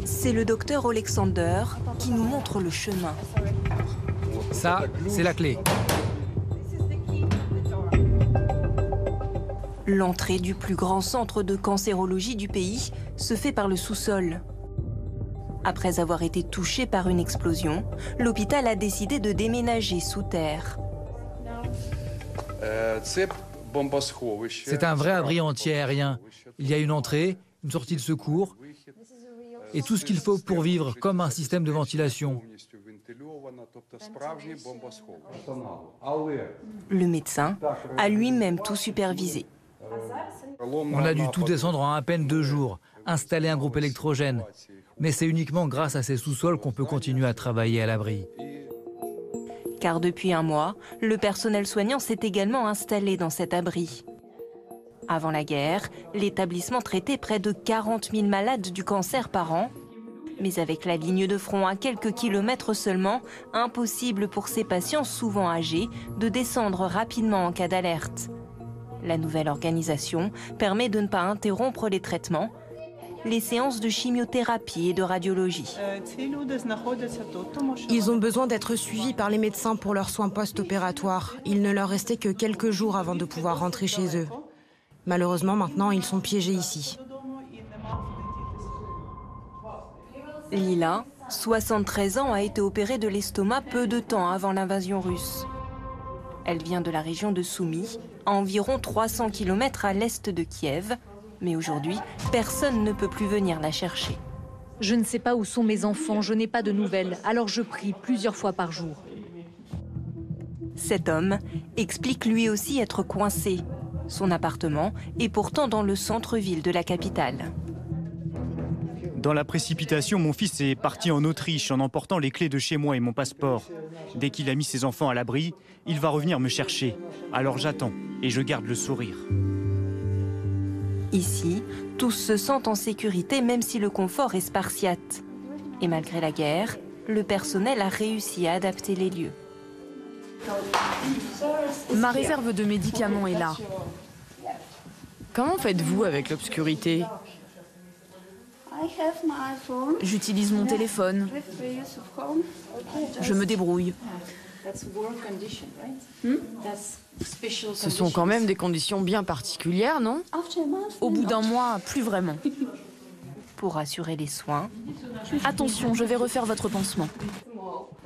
C'est le docteur Alexander qui nous montre le chemin. Ça, c'est la clé. L'entrée du plus grand centre de cancérologie du pays se fait par le sous-sol. Après avoir été touché par une explosion, l'hôpital a décidé de déménager sous terre. C'est un vrai abri anti-aérien. Il y a une entrée, une sortie de secours et tout ce qu'il faut pour vivre, comme un système de ventilation. Le médecin a lui-même tout supervisé. On a dû tout descendre en à peine 2 jours, installer un groupe électrogène. Mais c'est uniquement grâce à ces sous-sols qu'on peut continuer à travailler à l'abri. Car depuis un mois, le personnel soignant s'est également installé dans cet abri. Avant la guerre, l'établissement traitait près de 40 000 malades du cancer par an. Mais avec la ligne de front à quelques kilomètres seulement, impossible pour ces patients souvent âgés de descendre rapidement en cas d'alerte. La nouvelle organisation permet de ne pas interrompre les traitements, les séances de chimiothérapie et de radiologie. Ils ont besoin d'être suivis par les médecins pour leurs soins post-opératoires. Il ne leur restait que quelques jours avant de pouvoir rentrer chez eux. Malheureusement, maintenant, ils sont piégés ici. Lila, 73 ans, a été opérée de l'estomac peu de temps avant l'invasion russe. Elle vient de la région de Soumy, à environ 300 km à l'est de Kiev. Mais aujourd'hui, personne ne peut plus venir la chercher. Je ne sais pas où sont mes enfants, je n'ai pas de nouvelles, alors je prie plusieurs fois par jour. Cet homme explique lui aussi être coincé. Son appartement est pourtant dans le centre-ville de la capitale. Dans la précipitation, mon fils est parti en Autriche en emportant les clés de chez moi et mon passeport. Dès qu'il a mis ses enfants à l'abri, il va revenir me chercher. Alors j'attends et je garde le sourire. Ici, tous se sentent en sécurité même si le confort est spartiate. Et malgré la guerre, le personnel a réussi à adapter les lieux. Ma réserve de médicaments est là. Comment faites-vous avec l'obscurité? J'utilise mon téléphone. Je me débrouille. Ce sont quand même des conditions bien particulières, non? Au bout d'un mois, plus vraiment. Pour assurer les soins, Attention, je vais refaire votre pansement.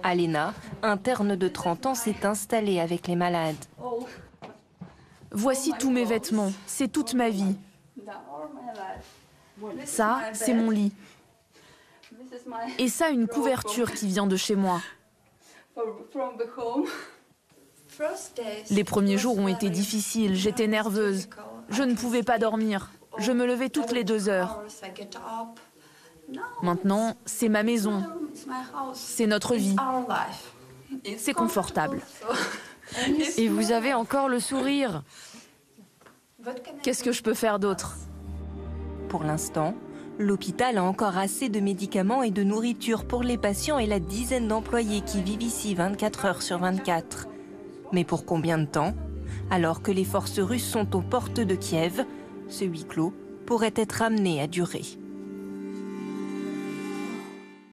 Alena, interne de 30 ans, s'est installée avec les malades. Voici tous mes vêtements, c'est toute ma vie. Ça, c'est mon lit. Et ça, une couverture qui vient de chez moi. Les premiers jours ont été difficiles, j'étais nerveuse. Je ne pouvais pas dormir. Je me levais toutes les 2 heures. Maintenant, c'est ma maison. C'est notre vie. C'est confortable. Et vous avez encore le sourire. Qu'est-ce que je peux faire d'autre? Pour l'instant, l'hôpital a encore assez de médicaments et de nourriture pour les patients et la dizaine d'employés qui vivent ici 24 heures sur 24. Mais pour combien de temps? Alors que les forces russes sont aux portes de Kiev, ce huis clos pourrait être amené à durer.